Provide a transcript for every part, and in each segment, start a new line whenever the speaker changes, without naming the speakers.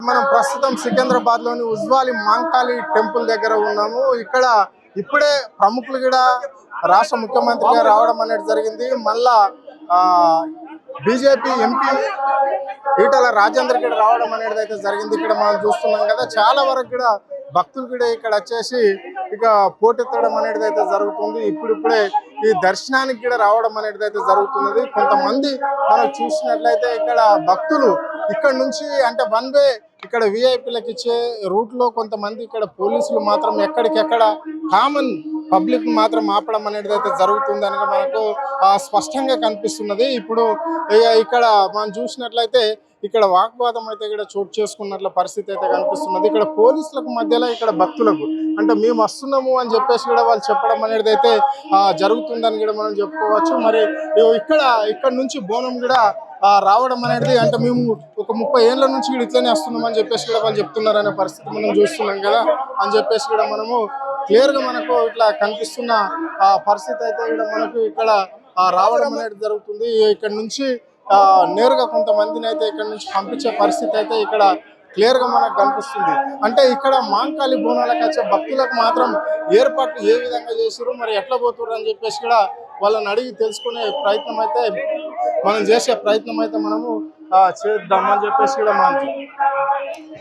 మనం ప్రస్తుతం సికింద్రాబాద్ లోని ఉజ్వాలి మాంకాళి టెంపుల్ దగ్గర ఉన్నాము. ఇక్కడ ఇప్పుడే ప్రముఖులు కూడా రాష్ట్ర ముఖ్యమంత్రిగా రావడం అనేది జరిగింది. మళ్ళా బీజేపీ ఎంపీ ఈటల రాజేందర్ కూడా రావడం అనేది అయితే జరిగింది. ఇక్కడ మనం చూస్తున్నాం కదా, చాలా వరకు కూడా భక్తులు కూడా ఇక్కడ వచ్చేసి ఇక పోటెత్తడం అనేది అయితే జరుగుతుంది. ఇప్పుడిప్పుడే ఈ దర్శనానికి కూడా రావడం అనేది అయితే జరుగుతున్నది. కొంతమంది మనం చూసినట్లయితే ఇక్కడ భక్తులు ఇక్కడ నుంచి అంటే వన్ వే ఇక్కడ విఐపీలకు ఇచ్చే రూట్ లో కొంతమంది ఇక్కడ పోలీసులు మాత్రం ఎక్కడికెక్కడ కామన్ పబ్లిక్ మాత్రం ఆపడం అనేది అయితే జరుగుతుంది అని మనకు స్పష్టంగా కనిపిస్తున్నది. ఇప్పుడు ఇక్కడ మనం చూసినట్లయితే ఇక్కడ వాగ్వాదం అయితే ఇక్కడ చోటు చేసుకున్నట్ల పరిస్థితి అయితే కనిపిస్తున్నది. ఇక్కడ పోలీసులకు మధ్యలో ఇక్కడ భక్తులకు అంటే మేము వస్తున్నాము అని చెప్పేసి కూడా వాళ్ళు చెప్పడం అనేది అయితే జరుగుతుందని కూడా మనం చెప్పుకోవచ్చు. మరి ఇక్కడ నుంచి బోనం కూడా రావడం అనేది అంటే మేము ఒక 30 ఏళ్ల నుంచి ఇట్లనే వస్తున్నామని చెప్పేసి కూడా వాళ్ళు చెప్తున్నారు అనే పరిస్థితి మనం చూస్తున్నాం కదా అని చెప్పేసి కూడా మనము క్లియర్ గా మనకు ఇట్లా కనిపిస్తున్న పరిస్థితి అయితే ఇక్కడ మనకు ఇక్కడ రావడం అనేది జరుగుతుంది. ఇక్కడ నుంచి నేరుగా కొంతమందిని అయితే ఇక్కడ నుంచి పంపించే పరిస్థితి అయితే ఇక్కడ క్లియర్ గా మనకు కనిపిస్తుంది. అంటే ఇక్కడ మాంకాళి బోనాలకు వచ్చే భక్తులకు మాత్రం ఏర్పాట్లు ఏ విధంగా చేసారు, మరి ఎట్లా పోతున్నారు అని చెప్పేసి కూడా వాళ్ళని అడిగి తెలుసుకునే ప్రయత్నం అయితే మనం చేసే ప్రయత్నం అయితే మనము చేద్దాం అని చెప్పేసి కూడా మనం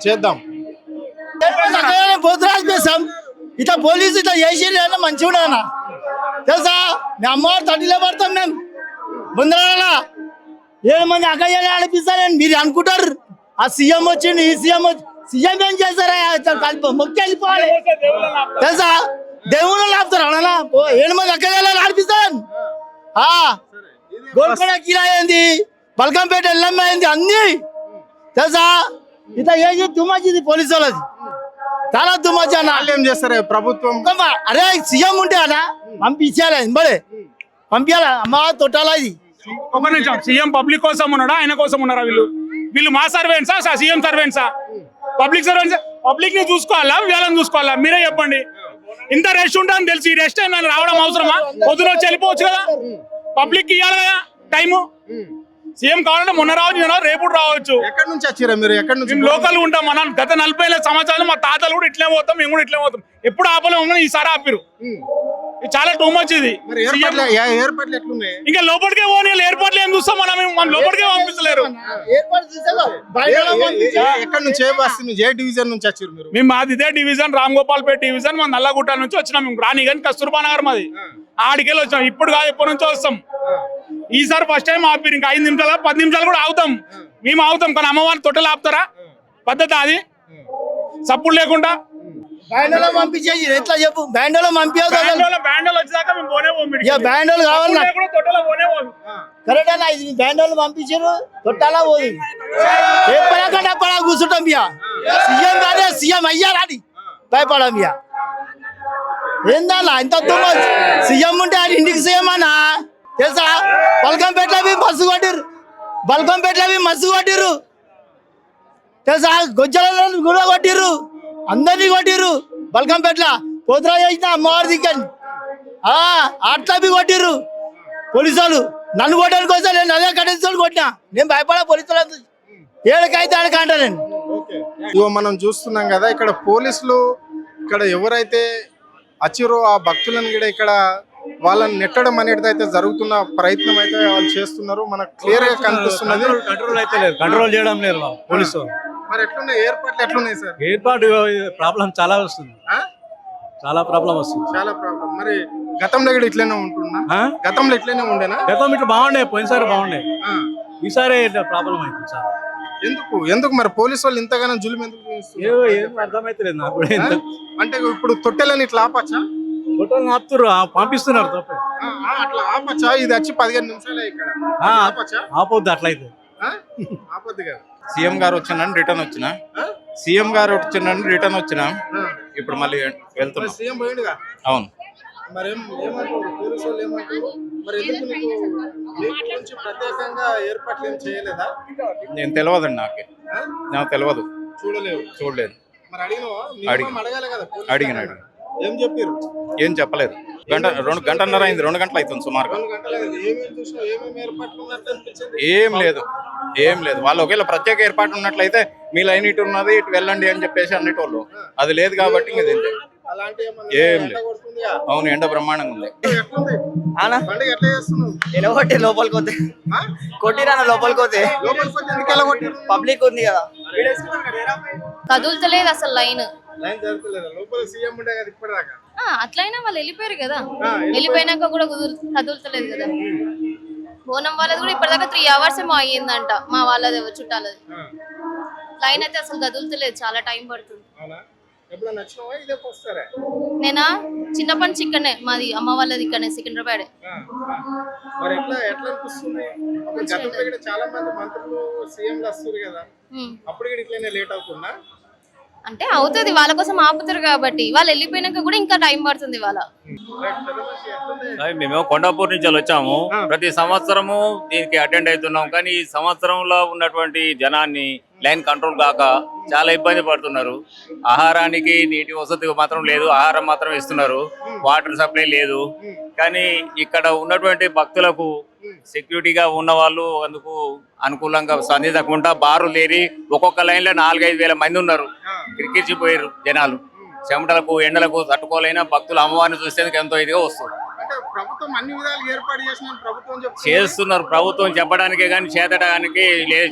చేద్దాం.
ఇట్లా పోలీసు ఇట్లా చేసి మంచిగా తెలుసా, మేము అమ్మవారు తడ్డీలో పడతాం. మేము బుందరాల 7 మంది అక్కయ్యని ఆడిపిస్తారని మీరు అనుకుంటారు. ఆ సీఎం వచ్చిండు, ఈ సీఎం ఏం చేస్తారా కలిపి మొక్కి వెళ్ళిపోవాలి తెలుసా. దేవుళ్ళు ఆపుతారు అలా 7 మంది అక్కయ్యని ఆడిపిస్తారని. గోల్కొండ కిలా అయింది, బల్కంపేట ఎల్లమ్మ అయింది, అన్ని తెలుసా. ఇట్లా చేసి తుమ్మచ్చింది పోలీసు వాళ్ళది, చాలా తుమ్మచ్చి అన్న.
ఏం చేస్తారు ప్రభుత్వం?
అరే సీఎం ఉంటే అన్న పంపించాలి, బడే పంపించాలి. అమ్మ తొట్టాలా ఇది.
ఒక నిమిషం, సీఎం పబ్లిక్ కోసం ఉన్నాడా ఆయన కోసం ఉన్నారా? వీళ్ళు మా సర్వెంట్సా సీఎం సర్వెంట్సా? Public servants. పబ్లిక్ ని చూసుకోవాలా వీళ్ళని చూసుకోవాలా? మీరే చెప్పండి. ఇంత రెస్ట్ ఉంటాను తెలిసి ఈ రెస్ట్ ఏమైనా రావడం అవసరమా? పొద్దున వచ్చి వెళ్ళిపోవచ్చు కదా, పబ్లిక్ ఇవ్వాలి కదా టైము. సీఎం కావాలంటే మొన్న రావచ్చు, రేపు రావచ్చు.
ఎక్కడి నుంచి వచ్చారా మీరు? ఎక్కడి నుంచి?
లోకల్ ఉంటాం. మన గత 40 సంవత్సరాలు మా తాతలు కూడా ఇట్లే పోతాం, మేము కూడా ఇట్లే పోతాం. ఎప్పుడు ఆపలేము, ఈసారి ఆపిరు. చాలా టూ మచ్ ఇది. ఇంకా లోపలికే పోనీ, ఏర్పాట్లు ఏం చూస్తాం మనం లోపలికే పంపించలేరు.
ఎక్కడి నుంచి ఏ డివిజన్ నుంచి వచ్చారు మీరు?
మేము మాది ఇదే డివిజన్, రామ్ గోపాల్ పేట డివిజన్. మా నల్లగుట్ట నుంచి వచ్చినాం. మేము రాణిగంజ్ కస్తూర్బా నగర్ మాది. ఆడికెళ్ళి వచ్చాం. ఇప్పుడు కాదు, ఎప్పటి నుంచో వస్తాం. ఈసారి ఫస్ట్ టైం ఆపిరు. ఇంకా 5 నిమిషాలు 10 నిమిషాలు కూడా ఆగుతాం. మేము ఆగుతాం, కానీ అమ్మవారిని తొట్టెలు ఆపుతారా? పద్ధతి అది సప్పుడు లేకుండా.
బ్యాండోలో పంపించేసి ఎట్లా చెప్పు? బ్యాండోలో
బ్యాండోలు వచ్చేదాకా మేము పోనే పోము.
బ్యాండోలు కావాలి
తొట్టెలో పోనే పోదు.
కరెక్ట్ అన్న. ఇది బ్యాండోలు పంపించారు, తొట్టాలా పోదు. ఎప్పుడకుండా పడా కూర్చుంటాం. బియ్య సీఎం కాదే, సీఎం అయ్యారాని భయపడం. బియ్య ఏందన్నా ఇంత సీఎం ఉంటే ఆయన ఇంటికి సీఎం అన్నా తెలుసా. బల్కంపేటలో మస్తు కొట్టిర్రు తెలుసా. గొజ్జలను కూడా కొట్టిర్రు, అందరినీ కొట్టిర్రు. బల్కంపేటలో పోతురాజు వచ్చిన అమ్మవారి దిక్కని అట్లా కొట్టిర్రు పోలీసు వాళ్ళు. నన్ను కొట్టడానికి వస్తే నేను అదే కట్టించుకొని కొట్టినా. నేను భయపడా పోలీసులు ఏడకైతే ఆడకంటా నేను.
మనం చూస్తున్నాం కదా, ఇక్కడ పోలీసులు ఇక్కడ ఎవరైతే వచ్చిరో ఆ భక్తులను కూడా ఇక్కడ వాళ్ళని నెట్టడం అనేది అయితే జరుగుతున్న ప్రయత్నం అయితే వాళ్ళు చేస్తున్నారు. మనకు క్లియర్ గా కనిపిస్తున్నది.
కంట్రోల్ అయితే లేదు, కంట్రోల్ చేయడం లేదు పోలీసు.
మరి ఎట్లున్నాయి ఏర్పాట్లు? ఎట్లున్నాయి సార్?
ఏర్పాటు ప్రాబ్లం చాలా వస్తుంది, చాలా ప్రాబ్లం వస్తుంది,
చాలా ప్రాబ్లం. మరి గతంలో కూడా ఇట్లనే ఉంటున్నా? గతంలో ఇట్లనే ఉండేనా?
గతం ఇట్లా బాగుండే, పోయినసారి బాగుండే, ఈసారి ప్రాబ్లం అవుతుంది సార్.
ఎందుకు మరి పోలీసు వాళ్ళు ఇంతగానో జులుం ఎందుకు
అర్థమైతలేదు నాకు.
అంటే ఇప్పుడు తొట్టెలని ఇట్లా ఆపచ్చా?
హోటల్ ఆపుతున్నారు, పంపిస్తున్నారు తప్ప.
అట్లా ఆపచ్చా? ఇది వచ్చి 15 నిమిషాలే ఇక్కడ.
ఆపొద్దు అట్లయితే.
ఆపొద్దు కదా.
సీఎం గారు వచ్చిందని రిటర్న్ వచ్చినా, సీఎం గారు వచ్చిందని రిటర్న్ వచ్చినా, ఇప్పుడు మళ్ళీ వెళ్తున్నా.
సీఎం పోయిండుగా.
అవును.
మరి ఏమంటారు పోలీసు వాళ్ళు? ఏమంటారు మరి? ఎందుకు నీకు నుంచి ప్రత్యేకంగా ఏర్పాట్లు ఏం చేయలేదా?
నేను తెలియదండి, నాకు తెలియదు,
చూడలేదు. మరి అడిగినావా?
అడగాలి
కదా.
అడిగిన
ఏం చెప్పారు?
ఏం చెప్పలేదు. గంటన్నర అయింది, 2 గంటలు అవుతుంది సుమారుగా.
2 గంటలు అయింది. ఏమేమి చూసినావు? ఏమేమి ఏర్పాట్లు ఉన్నట్టు అనిపించింది?
ఏం లేదు వాళ్ళు ఒకవేళ ప్రత్యేక ఏర్పాటు ఉన్నట్లయితే మీ లైన్ ఇటు ఉన్నది ఇటు వెళ్ళండి అని చెప్పేసి అన్నిటోళ్ళు, అది లేదు కాబట్టి ఇంక ఇది
అలాంటి ఏమన్నా
ఏం
ఎండ
లేదు.
కొడుతుందిగా?
అవును, ఎండ బ్రహ్మాండంగా ఉంది.
ఎట్లుంది?
అన్నా
పండుగ ఎట్లా చేస్తున్నావు?
ఎలగొట్టి లోపలికి పోతే
ఆ?
కొట్టిరా లోపలికి పోతే
లోపలికి వచ్చి ఎందుకు ఎలా కొట్టిర్రు?
పబ్లిక్ ఉంది కదా.
కదులుతలేదు అసలు లైన్.
లైన్ జరుగుతలేదా? లోపల సీఎం ఉండే కదా ఇప్పటిదాకా.
అట్లయినా వాళ్ళు వెళ్ళిపోయారు కదా,
వెళ్ళిపోయారు.
వెళ్ళిపోయినాక కూడా కదులుతలేదు కదా. బోనం వాళ్ళది కూడా ఇప్పటిదాకా 3 hours ఏమో అయ్యిందంట, మా వాళ్ళది చుట్టాలది. లైన్ అయితే అసలు కదులుతలేదు, చాలా టైం పడుతుంది.
అవునా? ఎప్పుడన్నా వచ్చినావా? ఇదే వస్తారా?
నేనా చిన్నప్పటి నుంచి ఇక్కడనే, మాది అమ్మ వాళ్ళది ఇక్కడనే సికింద్రాబాద్.
మరి ఎట్లా అనిపిస్తుంది? అప్పుడు గతంలో ఇక్కడ చాలా మంది మంత్రులు సీఎంలు వస్తారు కదా, అప్పుడు కూడా ఇట్లనే లేట్ అవుతుందా?
అంటే అవుతుంది, వాళ్ళ కోసం ఆపుతారు కాబట్టి. వాళ్ళు వెళ్ళిపోయినాక కూడా ఇంకా టైం పడుతుంది వాళ్ళ.
మేము కొండాపూర్ నుంచి వచ్చాము. ప్రతి సంవత్సరము దీనికి అటెండ్ అవుతున్నాం, కానీ ఈ సంవత్సరంలో ఉన్నటువంటి జనాన్ని లైన్ కంట్రోల్ కాక చాలా ఇబ్బంది పడుతున్నారు. ఆహారానికి నీటి వసతి మాత్రం లేదు, ఆహారం మాత్రం ఇస్తున్నారు, వాటర్ సప్లై లేదు. కానీ ఇక్కడ ఉన్నటువంటి భక్తులకు సెక్యూరిటీగా ఉన్న వాళ్ళు అందుకు అనుకూలంగా సంధించకుండా బారు లేరి ఒక్కొక్క లైన్ లో 4-5 వేల మంది ఉన్నారు. కిరికిరిచిపోయారు జనాలు, చెమటలకు ఎండలకు తట్టుకోలేన భక్తులు అమ్మవారిని చూసేందుకు ఎంతో ఇదిగా వస్తుంది.
అంటే ప్రభుత్వం అన్ని విధాలు ఏర్పాటు చేసిన ప్రభుత్వం
చేస్తున్నారు, ప్రభుత్వం చెప్పడానికే కానీ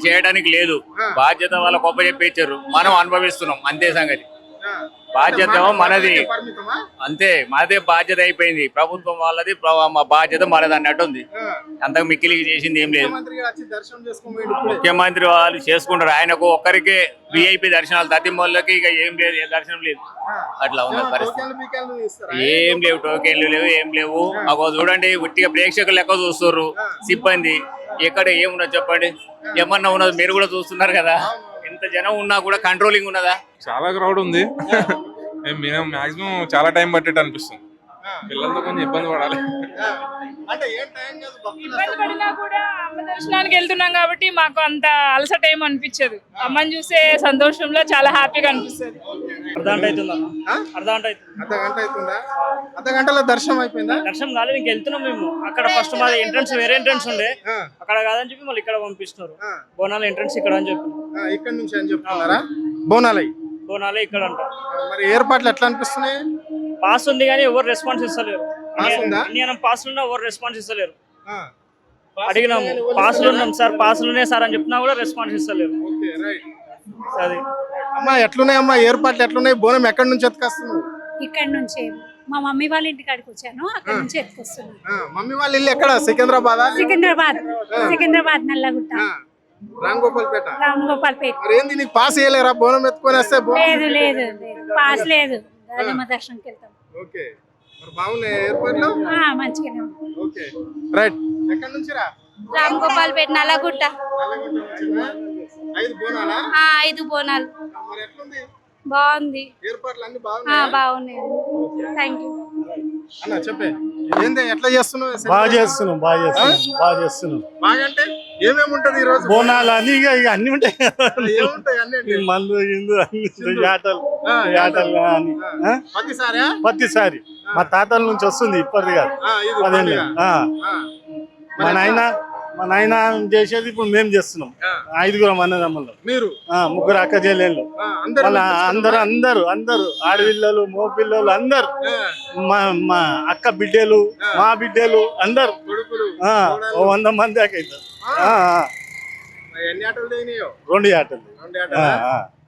చేయడానికి లేదు. బాధ్యత వాళ్ళ గొప్ప చెప్పిచ్చారు, మనం అనుభవిస్తున్నాం, అంతే సంగతి. బాధ్యత మనది, అంతే మనదే బాధ్యత అయిపోయింది. ప్రభుత్వం వాళ్ళది, మా బాధ్యత మనది అన్నట్టు ఉంది. అంతకు మిక్కిలికి చేసింది ఏం లేదు. ముఖ్యమంత్రి వాళ్ళు చేసుకుంటారు, ఆయనకు ఒక్కరికే విఐపి దర్శనాలు, తతిమూలకి ఇక ఏం లేదు, ఏ దర్శనం లేదు. అట్లా ఉన్న పరిస్థితి. ఏం లేవు, టోకెన్లు లేవు, ఏం లేవు. అగో చూడండి, ఉట్టిగా ప్రేక్షకులు లెక్క చూస్తున్నారు. సిబ్బంది ఎక్కడ ఏమున్నది చెప్పండి, ఏమన్నా ఉన్నది మీరు కూడా చూస్తున్నారు కదా. ఎంత జనం ఉన్నా కూడా కంట్రోలింగ్ ఉన్నదా?
చాలా క్రౌడ్ ఉంది. మేము మాక్సిమం చాలా టైం పట్టేట్టు అనిపిస్తుంది. పిల్లలతో కొంచెం ఇబ్బంది పడాలి.
ఇబ్బంది పడినా కూడా అమ్మ దర్శనానికి వెళ్తున్నాం కాబట్టి మాకు అంత అలసట ఏం అనిపించదు. అమ్మని చూసే సంతోషంలో చాలా హ్యాపీగా అనిపిస్తుంది.
అర్ధగంట అవుతుందా? అర్ధగంటలో దర్శనం అయిపోయిందా?
దర్శనం కాలేదు, ఇంక వెళ్తున్నాం మేము. అక్కడ ఫస్ట్ మాది ఎంట్రన్స్ వేరే ఎంట్రన్స్ ఉండే, అక్కడ కాదని చెప్పి మళ్ళీ ఇక్కడ పంపిస్తున్నారు. బోనాల ఎంట్రన్స్ ఇక్కడ అని చెప్పి
ఇక్కడ నుంచి అని చెప్తున్నారా? బోనాలే
ఇక్కడ అంట.
మరి ఏర్పాట్లు ఎట్లా అనిపిస్తున్నాయి?
పాస్ ఉంది కానీ ఎవరు రెస్పాన్స్ ఇస్తలేరు. పాస్లు ఉన్నా ఎవరు రెస్పాన్స్ ఇస్తలేరు. అడిగినాము, పాస్లు ఉన్నాం సార్, పాస్లు ఉన్నాయి సార్ అని చెప్పినా కూడా రెస్పాన్స్ ఇస్తలేరు. అది
అమ్మా ఎట్లున్నాయి అమ్మా ఏర్పాట్లు ఎట్లున్నాయి? బోనం ఎక్కడి నుంచి ఎత్తుకొస్తున్నావు?
ఇక్కడ నుంచి మా మమ్మీ వాళ్ళ ఇంటి కాడికి వచ్చాను, అక్కడ నుంచి ఎత్తుకొస్తున్నాను.
మమ్మీ వాళ్ళ ఇల్లు ఎక్కడ?
సికింద్రాబాద్ నల్లగుట్ట,
రాంగోపాల్పేట.
రాంగోపాల్పేట.
ఏంది నీకు పాస్ చేయలేరా? బోనం ఎత్తుకొని వస్తే
లేదు పాస్ లేదు, రాజమ్మ దర్శనంకి వెళ్తాం.
ఓకే, మరి బాగున్నాయి ఏర్పాట్లు?
మంచిగానే.
Okay right. ఎక్కడి నుంచి రా?
రాంగోపాల్పేట, నల్లగుట్ట.
5 బోనాలా?
5 బోనాలు.
మరి ఎట్లుంది?
బాగుంది,
ఏర్పాట్లు అన్ని బాగున్నాయి.
బాగున్నాయి. థ్యాంక్ యూ
అన్న. చెప్పే ఏంది, ఎట్లా చేస్తున్నావు?
బాగా చేస్తున్నాం.
బాగా అంటే ఏమేమి ఉంటది ఈ రోజు?
బోనాలు అని ఇక అన్ని ఉంటాయి,
ఏముంటాయి అన్ని?
మందు గిందు అన్ని ఆటలు అని. ప్రతిసారి మా తాతల నుంచి వస్తుంది, ఇప్పటిది కాదు. మా నాయన చేసేది ఇప్పుడు మేము చేస్తున్నాం. 5 అన్నదమ్ములు, మీరు 3 అక్క చెల్లెళ్ళు, అందరు ఆడపిల్లలు, మోపిల్లలు అందరు, మా అక్క బిడ్డలు, మా బిడ్డలు అందరు 100 మంది దాకా అవుతారు.
2 ఆటలు.